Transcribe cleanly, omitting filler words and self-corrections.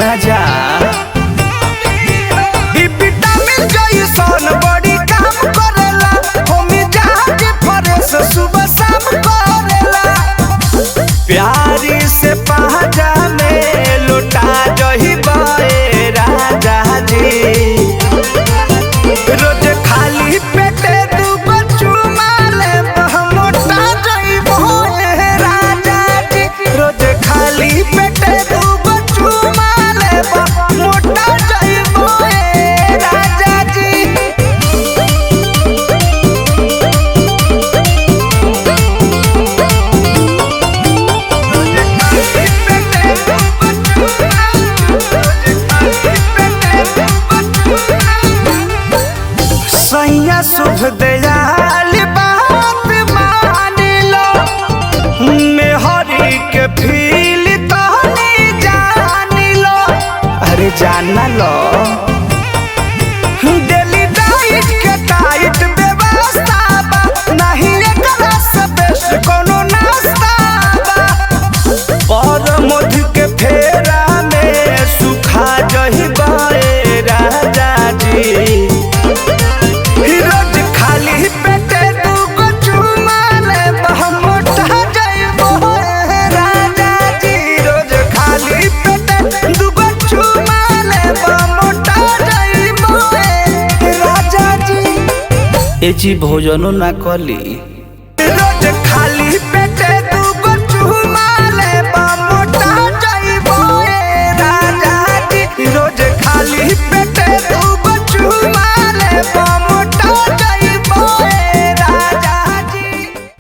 ना जा विटामिन जैसन बड़ी काम करेला होमी जहाज फरेस सुबह शाम करेला प्यारी से पहाजा में लुटा जही बे राजा जी रोज खाली पेटे तू बच्चू माले मोटा जइबो राजा जी रोज खाली पेटे तू बच्चू माले मोटा जइबो राजा जी सैया शुभ दयाल बात मान लो मेहरी के फील तहनी जान लो अरे जान लो डेली डाइट के टाइट व्यवस्था बा नहीं एकरा से बेस्ट कोनो नाश्ता बा पर मध के फेरा में सुखा जही बे राजा जी रोज खाली पेटे तू बच्चू माले मोटा जइबो राजा जी रोज खाली पेटे तू बच्चू माले मोटा जइबो राजा जी ए जी भोजनो ना कली रोज खाली